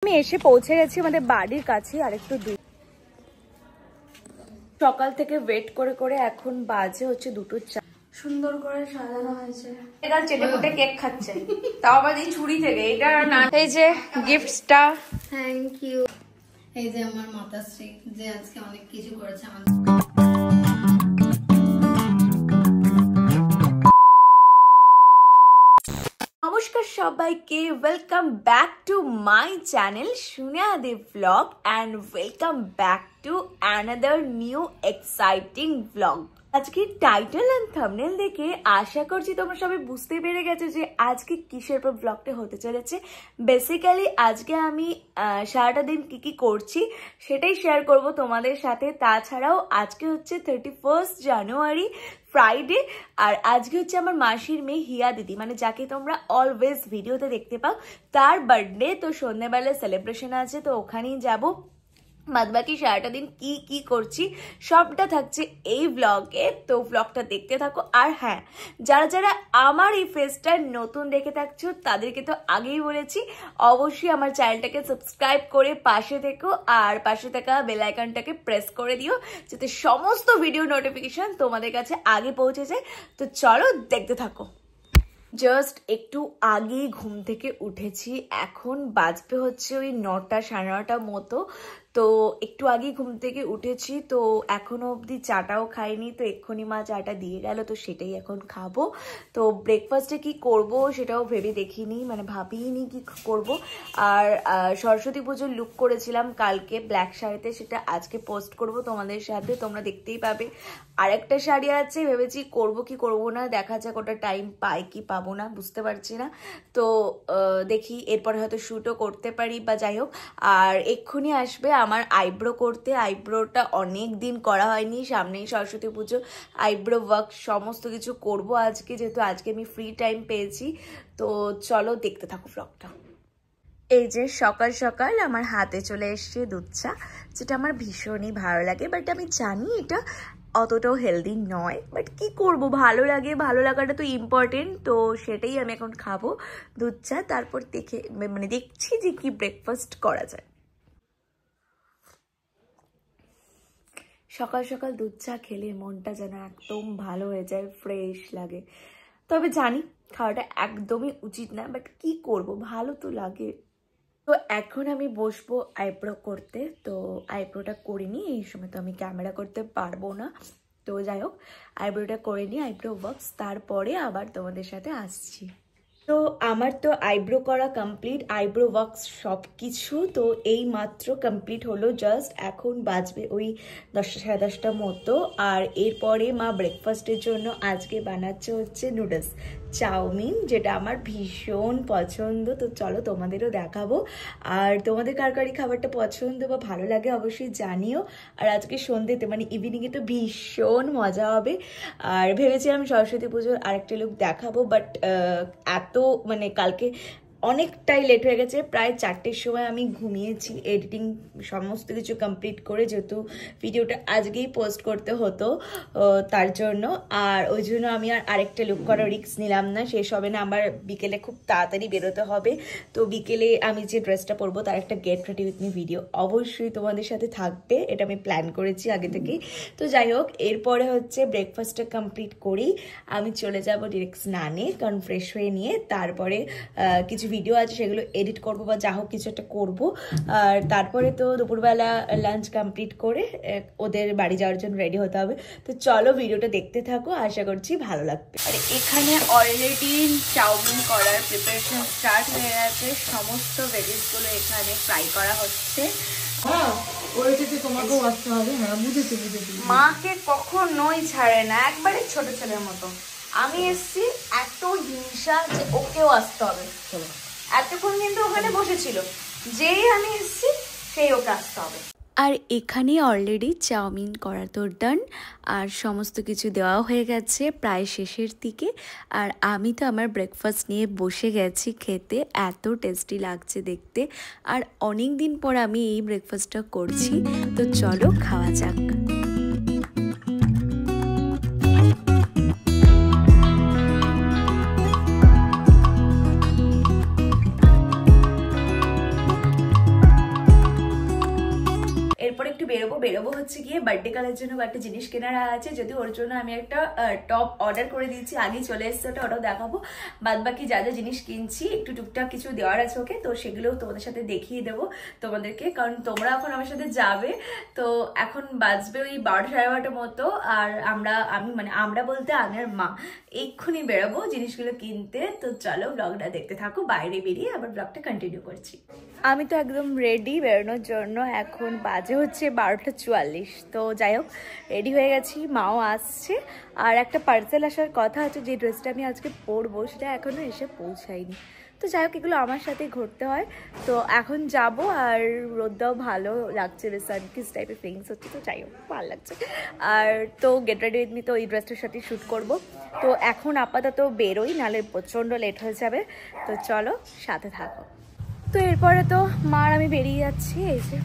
আমি এসে পৌঁছে গেছি আমাদের বাড়ির কাছে, আর একটু দূর। সকাল থেকে ওয়েট করে করে এখন বাজে হচ্ছে 2:04। সুন্দর করে সাজানো হয়েছে। এটা চেটেপুটে কেক খাচ্ছে, তাও আবার এই ছুরি থেকে। এটা না, এই যে গিফটসটা, থ্যাংক ইউ। এই যে আমার মাতাশ্রী যে আজকে অনেক কিছু করেছে আমাদের। নমস্কার সবাইকে, welcome back to my channel সুনিয়াদি vlog and welcome back to another new exciting vlog. আজকে টাইটেল অ্যান্ড থাম্বনেল দেখে আশা করছি তোমরা সবাই বুঝতে পেরে গেছো যে আজকে কিসের উপর ব্লগটা হতে চলেছে। বেসিক্যালি আজকে আমি সারাটা দিন কি করছি সেটাই শেয়ার করব তোমাদের সাথে। তাছাড়াও আজকে হচ্ছে 31 জানুয়ারি ফ্রাইডে, আর আজকে হচ্ছে আমার মাসির মেয়ে হিয়া দিদি, মানে যাকে তোমরা অলওয়েজ ভিডিওতে দেখতে পাও, তার বার্থডে। তো সন্ধ্যেবেলা সেলিব্রেশন আছে, তো ওখানেই যাব। বাদবাকি সারাটা দিন কি করছি সবটা থাকছে এই ব্লগে, তো ব্লগটা দেখতে থাকো। আর হ্যাঁ, যারা যারা আমার এই ফেসটা নতুন দেখে থাকছো তাদেরকে তো আগেই বলেছি, অবশ্যই আমার চ্যানেলটাকে সাবস্ক্রাইব করে পাশে থেকো, আর পাশে থাকা বেল আইকনটাকে প্রেস করে দিও যাতে সমস্ত ভিডিও নোটিফিকেশন তোমাদের কাছে আগে পৌঁছে যায়। তো চলো দেখতে থাকো। জাস্ট একটু আগেই ঘুম থেকে উঠেছি, এখন বাজবে হচ্ছে ওই 9টা সাড়ে 9টার মতো। তো একটু আগেই ঘুম থেকে উঠেছি, তো এখনো অবধি চাটাও খাইনি। তো এক্ষুনি মা চাটা দিয়ে গেল, তো সেটাই এখন খাবো। তো ব্রেকফাস্টে কি করব সেটাও ভেবে দেখিনি, মানে ভাবিনি কি করব। আর সরস্বতী পুজোর লুক করেছিলাম কালকে ব্ল্যাক শাড়িতে, সেটা আজকে পোস্ট করব তোমাদের সাথে, তোমরা দেখতেই পাবে। আরেকটা শাড়ি আছে, ভেবেছি করব কি করব না, দেখা যাক ওটা টাইম পাই কি পাবো না, বুঝতে পারছি না। তো দেখি, এরপরে হয়তো শ্যুটও করতে পারি বা যাই হোক। আর এক্ষুনি আসবে আমার আইব্রো করতে, আইব্রোটা অনেক দিন করা হয়নি, সামনেই সরস্বতী পুজো, আইব্রো ওয়ার্ক সমস্ত কিছু করব আজকে, যেহেতু আজকে আমি ফ্রি টাইম পেয়েছি। তো চলো দেখতে থাকো ব্লগটা। এই যে সকাল সকাল আমার হাতে চলে এসছে দুধ চা, যেটা আমার ভীষণই ভালো লাগে, বাট আমি জানি এটা অতটাও হেলদি নয়, বাট কি করব, ভালো লাগে, ভালো লাগাটা তো ইম্পর্টেন্ট। তো সেটাই আমি এখন খাবো দুধ চা, তারপর দেখছি যে কি ব্রেকফাস্ট করা যায়। সকাল সকাল দুধ চা খেলে মনটা যেন একদম ভালো হয়ে যায়, ফ্রেশ লাগে। তবে জানি খাওয়াটা একদমই উচিত না, বাট কি করব, ভালো তো লাগে। তো এখন আমি বসবো আইব্রো করতে, তো আইব্রোটা করে নিই। এই সময় তো আমি ক্যামেরা করতে পারবো না, তো যাই হোক আইব্রোটা করে নিই, আইব্রো ওয়ার্কস, তারপরে আবার তোমাদের সাথে আসছি। তো আমার তো আইব্রো করা কমপ্লিট, আইব্রো ওয়ার্কস সব কিছু তো এই মাত্র কমপ্লিট হলো। জাস্ট এখন বাজবে ওই 10টা সাড়ে 10টার মতো। আর এরপরে মা ব্রেকফাস্টের জন্য আজকে বানাচ্ছে হচ্ছে নুডলস, চাউমিন, যেটা আমার ভীষণ পছন্দ। তো চলো তোমাদেরও দেখাবো, আর তোমাদের কার কারি খাবারটা পছন্দ বা ভালো লাগে অবশ্যই জানিও। আর আজকে সন্ধ্যেতে মানে ইভিনিংয়ে তো ভীষণ মজা হবে। আর ভেবেছিলাম সরস্বতী পুজোর আরেকটা লুক দেখাবো, বাট এত মানে কালকে অনেকটাই লেট হয়ে গেছে, প্রায় 4টের সময় আমি ঘুমিয়েছি এডিটিং সমস্ত কিছু কমপ্লিট করে, যেহেতু ভিডিওটা আজকেই পোস্ট করতে হতো তার জন্য। আর ওই জন্য আমি আর আরেকটা লুক করার রিস্ক নিলাম না, শেষ হবে না, আমার বিকেলে খুব তাড়াতাড়ি বেরোতে হবে। তো বিকেলে আমি যে ড্রেসটা পরবো তার একটা get ready with me video অবশ্যই তোমাদের সাথে থাকবে, এটা আমি প্ল্যান করেছি আগে থেকেই। তো যাই হোক, এরপরে হচ্ছে ব্রেকফাস্টটা কমপ্লিট করেই আমি চলে যাব ডিরেক্ট স্নানে, কারণ ফ্রেশ হয়ে নিয়ে তারপরে কিছু ভিডিও আছে সেগুলো এডিট করবো বা যা হোক কিছু একটা করবো। আর তারপরে তো দুপুরবেলা লাঞ্চ কমপ্লিট করে ওদের বাড়ি যাওয়ার জন্য রেডি হতে হবে। তো চলো ভিডিওটা দেখতে থাকো, আশা করছি ভালো লাগবে। আর এখানে অলরেডি চাউমিন করার প্রিপারেশন স্টার্ট হয়ে গেছে, সমস্ত ভেজিসগুলো এখানে ফ্রাই করা হচ্ছে। মাকে কখনোই ছাড়ে না, একবারে ছোট ছেলের মতো। আমি এসছি এত হিংসা যে ওকেও আসতে হবে, এতক্ষণ কিন্তু ওখানে বসেছিল, যেই আমি এসছি সেই ওকে আসতে হবে। আর এখানে অলরেডি চাউমিন করা তো ডান, আর সমস্ত কিছু দেওয়া হয়ে গেছে প্রায় শেষের দিকে। আর আমি তো আমার ব্রেকফাস্ট নিয়ে বসে গেছি খেতে, এত টেস্টি লাগছে দেখতে। আর অনেক দিন পর আমি এই ব্রেকফাস্টটা করছি, তো চলো খাওয়া যাক। এরপরে একটু বেরোবো হচ্ছে গিয়ে বার্থডে কালের জন্য একটা জিনিস কেনার আছে, যদি ওর জন্য আমি একটা টপ অর্ডার করে দিয়েছি, আগেই চলে এসছে, ওটাও দেখাবো। বাদ বাকি যা যা জিনিস কিনছি একটু টুকটাক কিছু দেওয়ার আছে ওকে, তো সেগুলোও তোমাদের সাথে দেখিয়ে দেবো তোমাদেরকে, কারণ তোমরা এখন আমার সাথে যাবে। তো এখন বাজবে ওই 12টা সাড়ে 12টার মতো, আর আমরা বলতে আমি আর মা এক্ষুনি বেরোবো জিনিসগুলো কিনতে। তো চলো ব্লগটা দেখতে থাকো, বাইরে বেরিয়ে আবার ব্লগটা কন্টিনিউ করছি। আমি তো একদম রেডি বেরোনোর জন্য, এখন বাজে হচ্ছে 12টা 44। তো যাই হোক রেডি হয়ে গেছি, মাও আসছে, আর একটা পার্সেল আসার কথা আছে, যে ড্রেসটা আমি আজকে পরবো সেটা এখনো এসে পৌঁছায়নি। তো যাই হোক এগুলো আমার সাথেই ঘুরতে হয়। তো এখন যাব, আর রোদটাও ভালো লাগছে, সানকিস টাইপের ফিলিংস হচ্ছে, তো যাই হোক ভালো লাগছে। আর তো গেট রেডি উইথ মি, তো এই ড্রেসটার সাথে শ্যুট করব। তো এখন আপাতত বেরোই, নাহলে প্রচণ্ড লেট হয়ে যাবে। তো চলো সাথে থাকো। তো এরপরে তো মা আর আমি বেরিয়ে যাচ্ছি। এই যে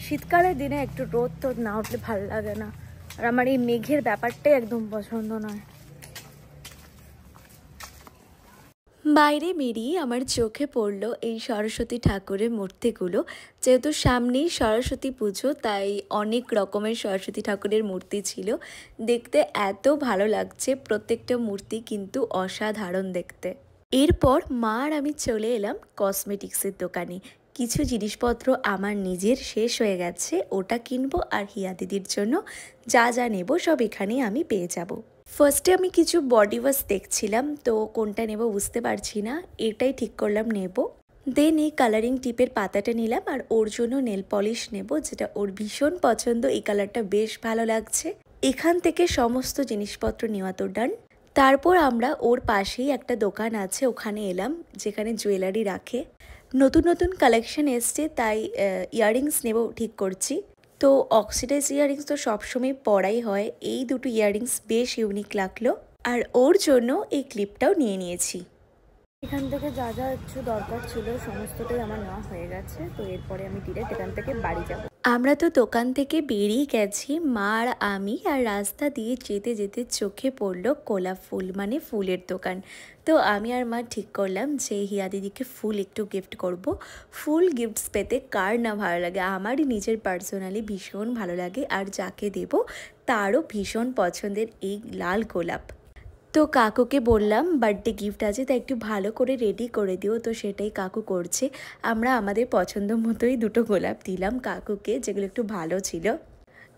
শীতকালের দিনে একটু রোদ তো না উঠলে ভালো লাগে না, আর আমার এই মেঘের ব্যাপারটাই একদম পছন্দ নয়। বাইরে বেরিয়ে আমার চোখে পড়লো এই সরস্বতী ঠাকুরের মূর্তিগুলো। যেহেতু সামনেই সরস্বতী পুজো, তাই অনেক রকমের সরস্বতী ঠাকুরের মূর্তি ছিল। দেখতে এত ভালো লাগছে, প্রত্যেকটা মূর্তি কিন্তু অসাধারণ দেখতে। এরপর মা আর আমি চলে এলাম কসমেটিক্সের দোকানে। কিছু জিনিসপত্র আমার নিজের শেষ হয়ে গেছে, ওটা কিনবো, আর হিয়া দিদির জন্য যা যা নেব সব এখানেই আমি পেয়ে যাব। ফার্স্টে আমি কিছু বডি ওয়াশ দেখছিলাম, তো কোনটা নেব বুঝতে পারছি না, এটাই ঠিক করলাম নেব। দেন এই কালারিং টিপের পাতাটা নিলাম, আর ওর জন্য নেল পলিশ নেব, যেটা ওর ভীষণ পছন্দ, এই কালারটা বেশ ভালো লাগছে। এখান থেকে সমস্ত জিনিসপত্র নেওয়া তো ডান। তারপর আমরা ওর পাশেই একটা দোকান আছে ওখানে এলাম, যেখানে জুয়েলারি রাখে। নতুন নতুন কালেকশন এসছে, তাই ইয়াররিংস নেব ঠিক করছি। তো অক্সিডাইজ ইয়াররিংস তো সবসময় পরাই হয়, এই দুটো ইয়াররিংস বেশ ইউনিক লাগলো, আর ওর জন্য এই ক্লিপটাও নিয়ে নিয়েছি। এখান থেকে যা যা একটু দরকার ছিল সমস্তটাই আমার নেওয়া হয়ে গেছে। তো এরপরে আমি ডিরেক্ট এখান থেকে বাড়ি যাব। আমরা তো দোকান থেকে বেরিয়ে গেছি, মা আর আমি, আর রাস্তা দিয়ে যেতে যেতে চোখে পড়লো গোলাপ ফুল, মানে ফুলের দোকান। তো আমি আর মা ঠিক করলাম যে হিয়া দিদিকে ফুল একটু গিফট করব। ফুল গিফটস পেতে কার না ভালো লাগে, আমারই নিজের পার্সোনালি ভীষণ ভালো লাগে, আর যাকে দেব তারও ভীষণ পছন্দের এই লাল গোলাপ। তো কাকুকে বললাম বার্থডে গিফট আছে, তাই একটু ভালো করে রেডি করে দিও। তো সেটাই কাকু করছে। আমরা আমাদের পছন্দ মতোই দুটো গোলাপ দিলাম কাকুকে, যেগুলো একটু ভালো ছিল।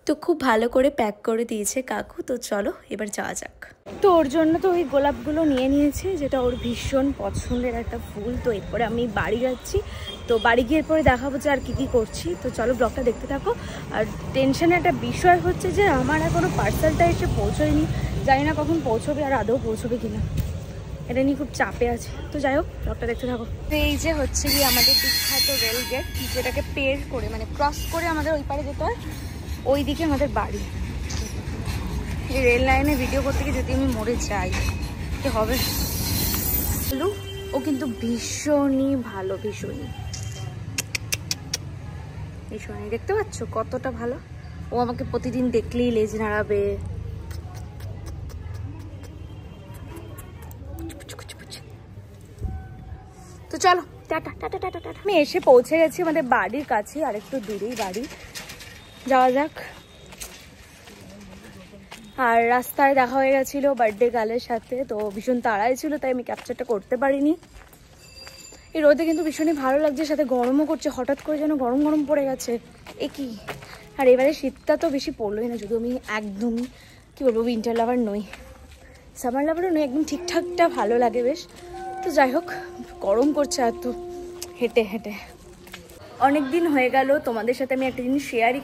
তো খুব ভালো করে প্যাক করে দিয়েছে কাকু। তো চলো এবার যাওয়া যাক। তো ওর জন্য তো ওই গোলাপগুলো নিয়ে নিয়েছে, যেটা ওর ভীষণ পছন্দের একটা ফুল। তো এরপরে আমি বাড়ি যাচ্ছি, তো বাড়ি গিয়ে এরপরে দেখাবো যে আর কী কী করছি। তো চলো ব্লগটা দেখতে থাকো। আর টেনশনের একটা বিষয় হচ্ছে যে আমার এখনও পার্সেলটা এসে পৌঁছয়নি, জানি না কখন পৌঁছবে, আর আদৌ পৌঁছবে কিনা, এটা নিয়ে খুব চাপে আছে। তো যাই হোক ব্লগটা দেখতে থাকো। তো এই যে হচ্ছে কি আমাদের বিখ্যাত রেল গেট, যেটাকে পের করে মানে ক্রস করে আমাদের ওই পারে যেতে হয়, ওই দিকে আমাদের বাড়ি। এই রেল লাইনে ভিডিও করতে গিয়ে যদি আমি মরে যাই কি হবে। ও কিন্তু ভীষণই ভালো, ভীষণই ভীষণই দেখতে পাচ্ছ কতটা ভালো। ও আমাকে প্রতিদিন দেখলেই লেজ নাড়াবে। তো চলো টাটা টাটা টাটা টাটা। আমি এসে পৌঁছে গেছি আমাদের বাড়ির কাছে, আর একটু দূরেই বাড়ি, যাওয়া যাক। আর রাস্তায় দেখা হয়ে গেছিলো বার্থডে গার্লের সাথে, তো ভীষণ তাড়াই ছিল, তাই আমি ক্যাপচারটা করতে পারিনি। এই রোদে কিন্তু ভীষণই ভালো লাগছে, সাথে গরমও করছে, হঠাৎ করে যেন গরম গরম পড়ে গেছে। এ কি! আর এবারে শীতটা তো বেশি পড়লোই না, যদিও আমি একদমই কী বলবো উইন্টার লাভার নই, সামার লাভারও নই, একদম ঠিকঠাকটা ভালো লাগে বেশ। তো যাই হোক গরম করছে এত হেঁটে হেঁটে। অনেক দিন হয়ে গেল তোমাদের সাথে আমি একটা জিনিস শেয়ারই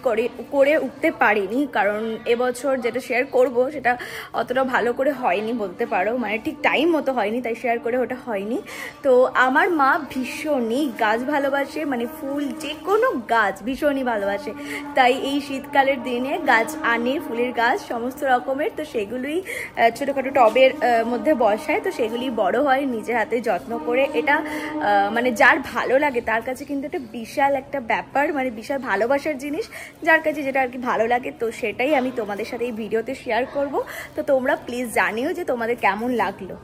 করে উঠতে পারিনি, কারণ এবছর যেটা শেয়ার করব সেটা অতটা ভালো করে হয়নি বলতে পারো, মানে ঠিক টাইম মতো হয়নি, তাই শেয়ার করে ওটা হয়নি। তো আমার মা ভীষণই গাছ ভালোবাসে, মানে ফুল যে কোনো গাছ ভীষণই ভালোবাসে, তাই এই শীতকালের দিনে গাছ আনে, ফুলের গাছ সমস্ত রকমের। তো সেগুলোই ছোটোখাটো টবের মধ্যে বসায়, তো সেগুলি বড় হয় নিজের হাতে যত্ন করে। এটা মানে যার ভালো লাগে তার কাছে কিন্তু এটা বিশাল একটা ব্যাপার, মানে বিশাল ভালোবাসার জিনিস, যার কাছে যেটা আর কি ভালো লাগে। তো সেটাই আমি তোমাদের সাথে এই ভিডিওতে শেয়ার করব। তো তোমরা প্লিজ জানিও যে তোমাদের কেমন লাগলো।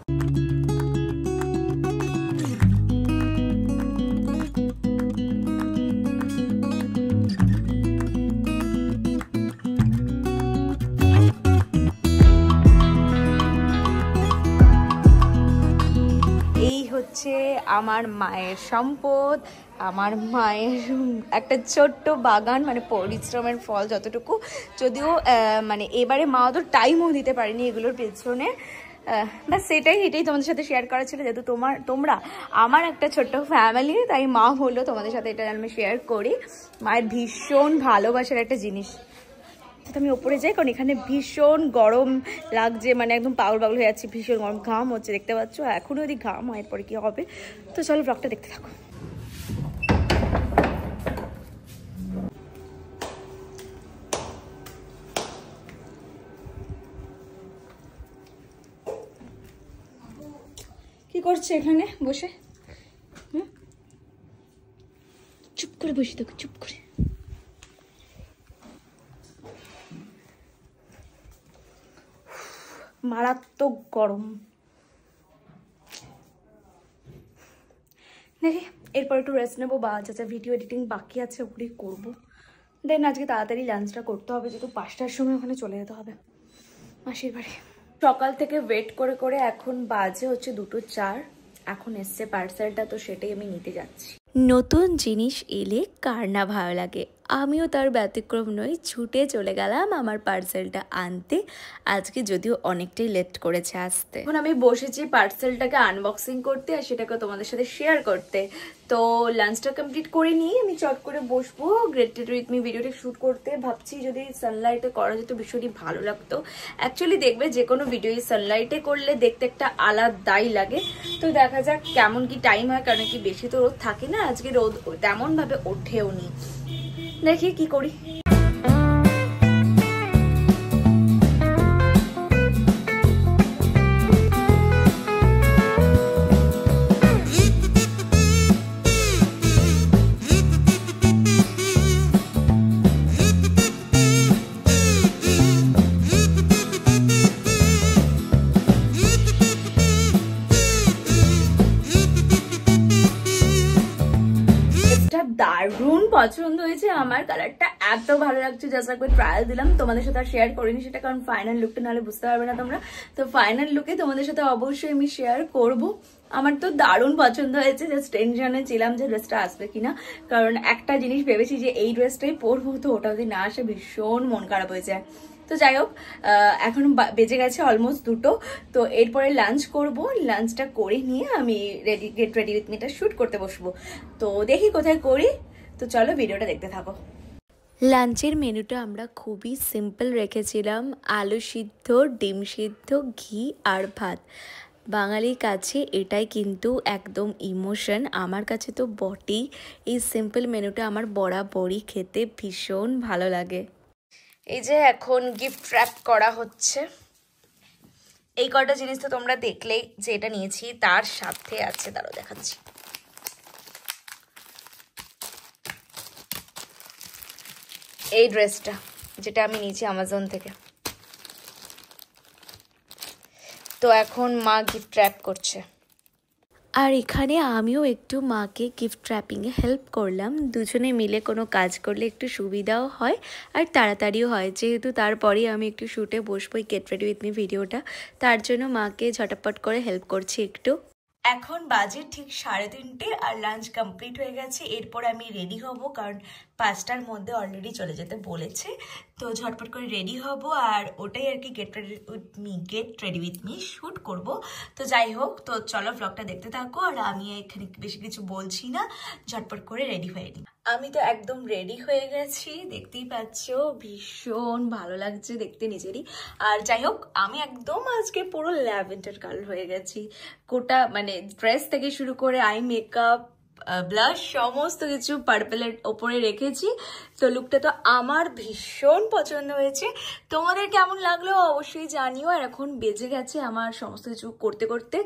হচ্ছে আমার মায়ের সম্পদ, আমার মায়ের একটা ছোট্ট বাগান, মানে পরিশ্রমের ফল যতটুকু। যদিও মানে এবারে মা তো টাইমও দিতে পারেনি এগুলোর পেছনে, বাস এটাই তোমাদের সাথে শেয়ার করা ছিল। যেহেতু তোমরা আমার একটা ছোট্ট ফ্যামিলি, তাই মা বললো তোমাদের সাথে এটা আমি শেয়ার করি। মায়ের ভীষণ ভালোবাসার একটা জিনিস। আমি ওপরে যাই, কারণ এখানে ভীষণ গরম লাগছে, মানে একদম পাগল হয়ে যাচ্ছে, ভীষণ গরম, ঘাম হচ্ছে, দেখতে পাচ্ছ এখনো যদি ঘাম হয় এরপরে কি হবে। তো চলো ব্লগটা দেখতে থাকো। কি করছে এখানে বসে? চুপ করে বসে থাকো, চুপ করে। মারাত্মক গরম। দেখি এরপর একটু রেস্ট নেবো, বা যা ভিডিও এডিটিং বাকি আছে ওগুলি করবো। দেন আজকে তাড়াতাড়ি লাঞ্চটা করতে হবে, যেহেতু 5টার সময় ওখানে চলে যেতে হবে মাসির বাড়ি। সকাল থেকে ওয়েট করে করে এখন বাজে হচ্ছে 2:04। এখন এসছে পার্সেলটা, তো সেটাই আমি নিতে যাচ্ছি। নতুন জিনিস এলে কার না ভালো লাগে, আমিও তার ব্যতিক্রম নই। ছুটে চলে গেলাম আমার পার্সেলটা আনতে। আজকে যদিও অনেকটাই লেট করেছে আসতে। এখন আমি বসেছি পার্সেলটাকে আনবক্সিং করতে, আর সেটাকে তোমাদের সাথে শেয়ার করতে। তো লাঞ্চটা কমপ্লিট করে নিয়ে আমি চট করে বসবো গ্রেট টেড উইথ মি ভিডিওটা শ্যুট করতে। ভাবছি যদি সানলাইটে করা যেত ভীষণই ভালো লাগতো। অ্যাকচুয়ালি দেখবে যে কোনো ভিডিও সানলাইটে করলে দেখতে একটা আলাদাই লাগে। তো দেখা যাক কেমন কি টাইম হয়, কারণ কি বেশি তো রোদ থাকে না, আজকে রোদ তেমন ভাবে ওঠেও নি। দেখি কি করি। দারুণ পছন্দ হয়েছে আমার, কালারটা এত ভালো লাগছে। জাস্ট একবার ট্রায়াল দিলাম, তোমাদের সাথে আর শেয়ার করিনি সেটা, কারণ ফাইনাল লুকটা নাহলে বুঝতে পারবে না তোমরা। তো ফাইনাল লুকে তোমাদের সাথে অবশ্যই আমি শেয়ার করব। আমার তো দারুণ পছন্দ হয়েছে, জাস্ট টেনশনে ছিলাম যে ড্রেসটা আসবে কিনা, কারণ একটা জিনিস ভেবেছি যে এই ড্রেসটাই পরবো, তো ওটা যদি না আসে ভীষণ মন খারাপ হয়ে যায়। তো যাই হোক, এখন বেজে গেছে অলমোস্ট 2টো। তো এরপরে লাঞ্চ করব, লাঞ্চটা করে নিয়ে আমি গেট রেডি উইথ মিটা শ্যুট করতে বসবো। তো দেখি কোথায় করি। তো চলো ভিডিওটা দেখতে থাকো। লাঞ্চের মেনুটা আমরা খুবই সিম্পল রেখেছিলাম, আলু সিদ্ধ, ডিম সিদ্ধ, ঘি আর ভাত। বাঙালির কাছে এটাই কিন্তু একদম ইমোশন, আমার কাছে তো বটেই। এই সিম্পল মেনুটা আমার বরাবরই খেতে ভীষণ ভালো লাগে। এই যে এখন গিফট র্যাপ করা হচ্ছে। এই কটা জিনিস তো তোমরা দেখলেই যে এটা নিয়েছি, তার সাথে আছে, দাঁড়াও দেখাচ্ছি। এই ড্রেসটা যেটা আমি নিয়েছি অ্যামাজন থেকে। তো এখন মা গিফট র্যাপ করছে, আর এখানে আমিও একটু মাকে গিফট র্যাপিংয়ে হেল্প করলাম। দুজনে মিলে কোনো কাজ করলে একটু সুবিধাও হয় আর তাড়াতাড়িও হয়, যেহেতু তারপরেই আমি একটু শ্যুটে বসবো এই গেট রেডি উইথ মি ভিডিওটা, তার জন্য মাকে ঝটাপট করে হেল্প করছি একটু। এখন বাজে ঠিক 3:30 আর লাঞ্চ কমপ্লিট হয়ে গেছে। এরপর আমি রেডি হব, কারণ 5টার মধ্যে অলরেডি চলে যেতে বলেছে। তো ঝটপট করে রেডি হব, আর ওটাই আর কি get ready with me shoot করব। তো যাই হোক, তো চলো ব্লগটা দেখতে থাকো, আর আমি এখানে বেশি কিছু বলছি না, ঝটপট করে রেডি হয়ে নিই। আমি তো একদম রেডি হয়ে গেছি, দেখতেই পাচ্ছ, ভীষণ ভালো লাগছে দেখতে নিজেরই। আর যাই হোক, আমি একদম আজকে পুরো ল্যাভেন্ডার কালার হয়ে গেছি। গোটা মানে ড্রেস থেকে শুরু করে আই মেকআপ, ব্লাশ, সমস্ত কিছু পার্পেলের ওপরে রেখেছি। তো লুকটা তো আমার ভীষণ পছন্দ হয়েছে। তোমাদের কেমন লাগলো অবশ্যই জানিও। আর এখন বেজে গেছে আমার সমস্ত কিছু করতে করতে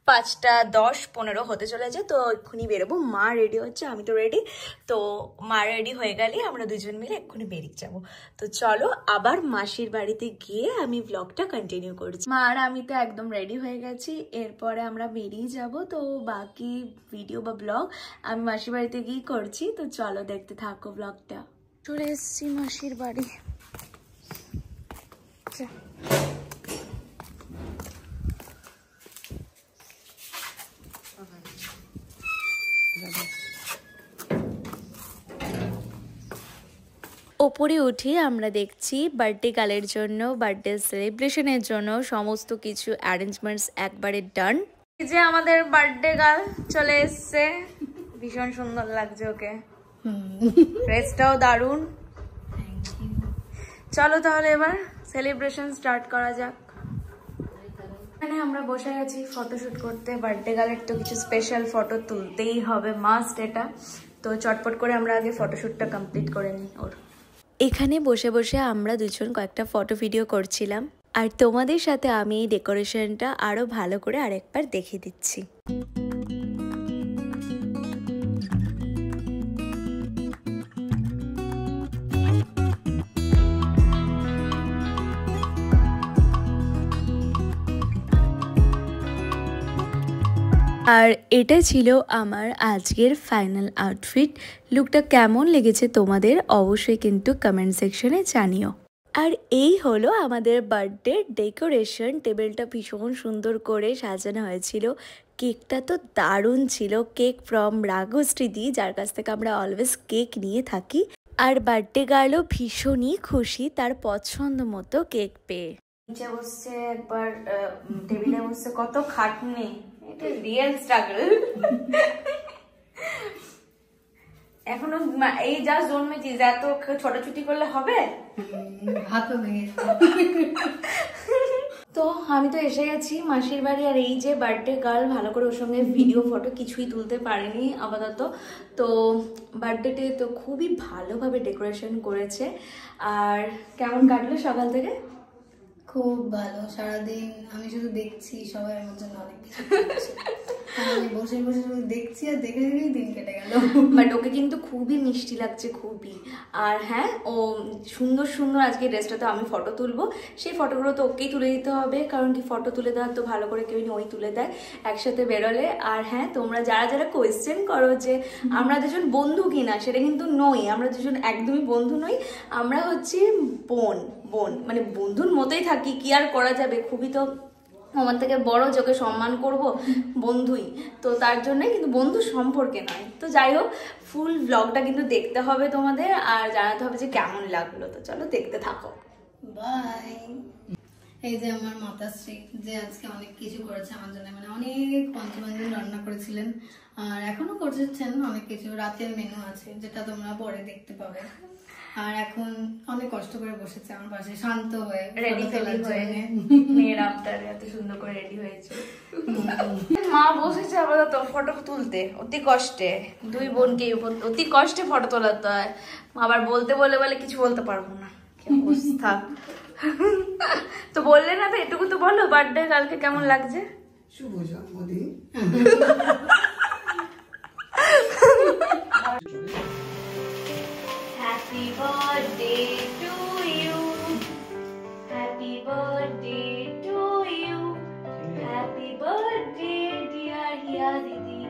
5:10-15 হতে চলেছে। তো এক্ষুনি বেরোবো, মা রেডি হচ্ছে, আমি তো রেডি। তো মা রেডি হয়ে গেলে আমরা দুজন মিলে এক্ষুনি বেরিয়ে যাবো। তো চলো আবার মাসির বাড়িতে গিয়ে আমি ব্লগটা কন্টিনিউ করছি। মা আর আমি তো একদম রেডি হয়ে গেছি, এরপরে আমরা বেরিয়ে যাব। তো বাকি ভিডিও বা ব্লগ আমি মাসির বাড়িতে গিয়ে করছি। তো চলো দেখতে থাকো ব্লগটা। চলে এসেছি মাসির বাড়ি। ওপরে উঠে আমরা দেখছি বার্থডে গার্লের জন্য, বার্থডে সেলিব্রেশনের জন্য সমস্ত কিছু অ্যারেঞ্জমেন্টস একবারে ডান। এই যে আমাদের বার্থডে গার্ল চলে এসছে, ভীষণ সুন্দর লাগছে ওকে, ড্রেসটাও দারুণ। চলো তাহলে এবার সেলিব্রেশন স্টার্ট করা যাক। এখানে আমরা বসে গেছি ফটোশুট করতে, বার্থডে গার্লের তো কিছু স্পেশাল ফটো তুলতেই হবে, মাস্ট এটা। তো চটপট করে আমরা আগে ফটোশুটটা কমপ্লিট করে নিই ওর। এখানে বসে বসে আমরা দুজন কয়েকটা ফটো ভিডিও করছিলাম, আর তোমাদের সাথে আমি এই ডেকোরেশনটা আরো ভালো করে আরেকবার দেখিয়ে দিচ্ছি। আর এটা ছিল আমার আজকের ফাইনাল আউটফিট। লুকটা কেমন লেগেছে তোমাদের অবশ্যই কিন্তু কমেন্ট সেকশনে জানিও। আর এই হলো আমাদের বার্থডে ডেকোরেশন। টেবিলটা ভীষণ সুন্দর করে সাজানো হয়েছিল, কেকটা তো দারুণ ছিল, কেক ফ্রম রাগশ্রীদি, যার কাছ থেকে আমরা অলওয়েজ কেক নিয়ে থাকি। আর বার্থডে গার্লও ভীষণই খুশি তার পছন্দ মতো কেক পেয়ে। নিচে বসছে একবার, টেবিলে বসছে, কত খাটনি, এটা রিয়েল স্ট্রাগল। এখনো এই যা জন্মেছিস, এত ছোটাছুটি করলে হবে? হাতও ভেঙে তো আমি তো এসে গেছি মাসির বাড়ি, আর এই যে বার্থডে গার্ল ভালো করে ওর সঙ্গে ভিডিও ফটো কিছুই তুলতে পারেনি আপাতত। তো বার্থডেতে তো খুবই ভালোভাবে ডেকোরেশন করেছে। আর কেমন কাটলো সকাল থেকে? খুব ভালো, সারাদিন আমি শুধু দেখছি সবাই আমার জন্য অনেক কিছু করছে। আমি বসে বসে শুধু দেখছি আর দেখে দেখেই দিন কেটে গেল। বাট ওকে কিন্তু খুবই মিষ্টি লাগছে, খুবই। আর হ্যাঁ, ও সুন্দর সুন্দর আজকে ড্রেসটাতে আমি ফটো তুলবো, সেই ফটোগুলো তো ওকেই তুলে দিতে হবে, কারণ কি ফটো তুলে দেওয়ার তো ভালো করে কেউ ওই তুলে দেয় একসাথে বেরোলে। আর হ্যাঁ, তোমরা যারা যারা কোয়েশ্চেন করো যে আমরা দুজন বন্ধু কিনা, সেটা কিন্তু নই, আমরা দুজন একদমই বন্ধু নই, আমরা হচ্ছে বোন বোন, মানে বন্ধুর মতোই থাকি, কি আর করা যাবে, খুবই তো আমার থেকে বড়, যোকে সম্মান করব, বন্ধুই তো, তার জন্য কিন্তু বন্ধু সম্পর্কে নয়। তো যাই হোক, ফুল ব্লগটা কিন্তু দেখতে হবে তোমাদের, আর জানাতে হবে যে কেমন লাগলো। তো চলো দেখতে থাকো। বাই। এই যে আমার মাতাশ্রী, যে আজকে অনেক কিছু করেছে আমার জন্য, মানে অনেক পঞ্চব্যঞ্জন রান্না করেছিলেন, আর এখনো করছেন অনেক কিছু। রাতের মেনু আছে যেটা তোমরা পরে দেখতে পাবে। আর এখন অনেক কষ্ট করে বসেছে আমার পাশে শান্ত হয়ে, রেডি হয়ে, মেয়ের আফটারে এত সুন্দর করে রেডি হয়েছে। মা বসেছে আপাতত ফটো তুলতে, অতি কষ্টে, দুই বোনকে অতি কষ্টে ফটো তোলাতে হয়। আবার বলতে বলে বলে কিছু বলতে পারবো না, কি অবস্থা। তো বললে না, তো এটুকু তো বলো, বার্থডে কালকে কেমন লাগছে? শুভ জন্মদিন। Happy birthday to you. Happy birthday to you. Happy birthday dear Hiya Didi.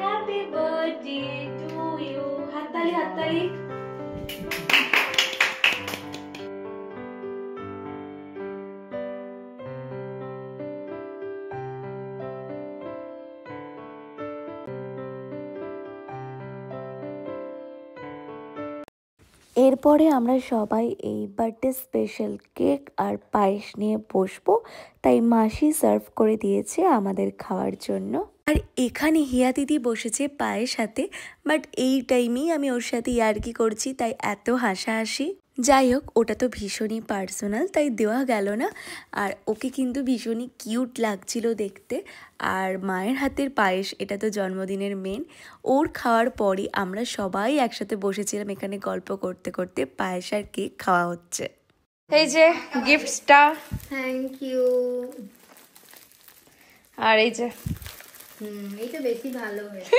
Happy birthday to you. হাততালি হাততালি। এরপরে আমরা সবাই এই বার্থডে স্পেশাল কেক আর পায়েস নিয়ে বসবো, তাই মাসি সার্ভ করে দিয়েছে আমাদের খাওয়ার জন্য। আর এখানে হিয়া দিদি বসেছে পায়ের সাথে, বাট এই টাইমেই আমি ওর সাথে ইয়ার্কি করছি, তাই এত হাসাহাসি। যাই হোক, ওটা তো ভীষণই পার্সোনাল, তাই দেওয়া গেল না। আর ওকে কিন্তু ভীষণই কিউট লাগছিল দেখতে। আর মায়ের হাতের পায়েস, এটা তো জন্মদিনের মেন। ওর খাওয়ার পরই আমরা সবাই একসাথে বসেছিলাম এখানে গল্প করতে করতে, পায়েস আর কেক খাওয়া হচ্ছে। এই যে গিফটসটা, থ্যাংক ইউ। আর এই যে এইটা বেশি ভালো হয়েছে।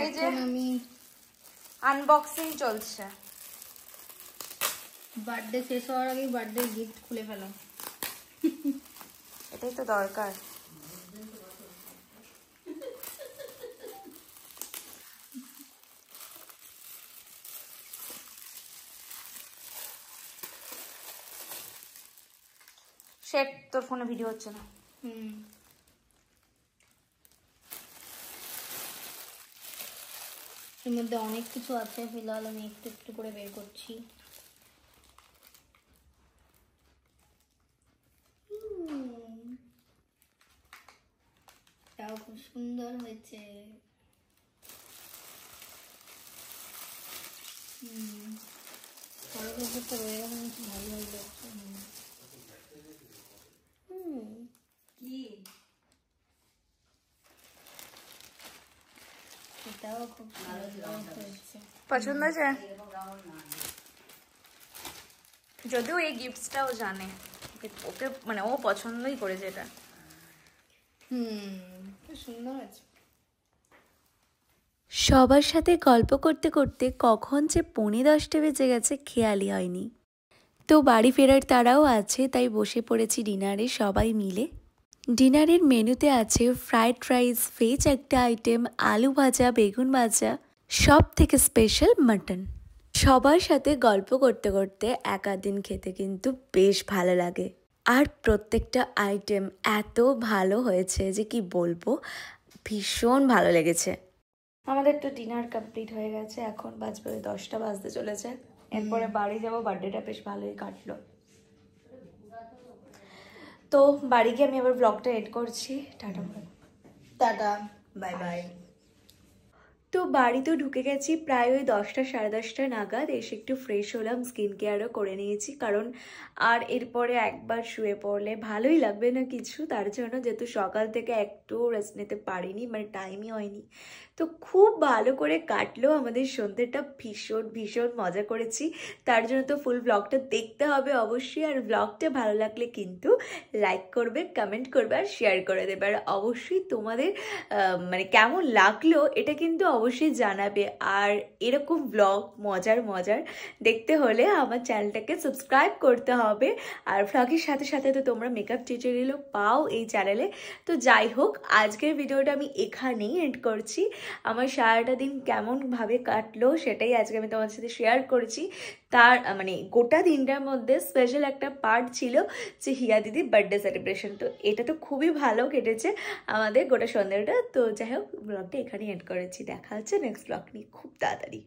এই যে আমি আনবক্সিং চলছে। বার্থডে শেষ হওয়ার আগে বার্থডে গিফট খুলে ফেলাম, এটাই তো দরকার। শেখ, তোর ফোনে ভিডিও হচ্ছে না। এর মধ্যে অনেক কিছু আছে, ফিলহাল আমি একটু একটু করে বের করছি। এটাও খুব সুন্দর হয়েছে। আরো কিছু তো রয়ে গেল, ভালো হইলো। এটাও খুব সুন্দর হয়েছে। পছন্দ হয়েছে? যদিও এই গিফটসটাও জানে, ওকে মানে ও পছন্দই করেছে এটা। খুব সুন্দর হয়েছে। সবার সাথে গল্প করতে করতে কখন যে 9:10 বেজে গেছে খেয়ালই হয়নি। তো বাড়ি ফেরার তারাও আছে, তাই বসে পড়েছি ডিনারে সবাই মিলে। ডিনারের মেনুতে আছে ফ্রাইড রাইস, ভেজ একটা আইটেম, আলু ভাজা, বেগুন ভাজা, সব থেকে স্পেশাল মাটন। সবার সাথে গল্প করতে করতে একাদিন খেতে কিন্তু বেশ ভালো লাগে। আর প্রত্যেকটা আইটেম এত ভালো হয়েছে যে কি বলবো, ভীষণ ভালো লেগেছে। আমাদের তো ডিনার কমপ্লিট হয়ে গেছে, এখন বাজবে 10টা বাজতে চলেছে। এরপরে বাড়ি যাবো, বার্থডেটা বেশ ভালোই কাটলো। তো বাড়ি গিয়ে আমি আবার ব্লগটা এড করছি। Tata tata, bye bye. তো বাড়িতেও ঢুকে গেছি প্রায় ওই 10টা সাড়ে 10টা নাগাদ। এসে একটু ফ্রেশ হলাম, স্কিন কেয়ারও করে নিয়েছি, কারণ আর এরপরে একবার শুয়ে পড়লে ভালোই লাগবে না কিছু। তার জন্য যেহেতু সকাল থেকে একটু রেস্ট নিতে পারিনি, মানে টাইমই হয়নি, তো খুব ভালো করে কাটলো আমাদের সন্ধ্যেটা। ভীষণ ভীষণ মজা করেছি। তার জন্য তো ফুল ব্লগটা দেখতে হবে অবশ্যই। আর ব্লগটা ভালো লাগলে কিন্তু লাইক করবে, কমেন্ট করবে আর শেয়ার করে দেবে। আর অবশ্যই তোমাদের মানে কেমন লাগলো এটা কিন্তু অবশ্যই জানাবে। আর এরকম ব্লগ মজার মজার দেখতে হলে আমার চ্যানেলটাকে সাবস্ক্রাইব করতে হবে। আর ব্লগের সাথে সাথে তো তোমরা মেকআপ টিউটোরিয়ালও পাও এই চ্যানেলে। তো যাই হোক, আজকের ভিডিওটা আমি এখানেই এন্ড করছি। আমার সারাটা দিন কেমনভাবে কাটলো সেটাই আজকে আমি তোমার সাথে শেয়ার করেছি। তার মানে গোটা দিনটার মধ্যে স্পেশাল একটা পার্ট ছিল যে হিয়া দিদির বার্থডে সেলিব্রেশন। তো এটা তো খুবই ভালো কেটেছে আমাদের গোটা সন্ধ্যাটা। তো যাই হোক, ব্লগটা এখানেই এন্ড করেছি। দেখা হচ্ছে নেক্সট ব্লগ নিয়ে খুব তাড়াতাড়ি।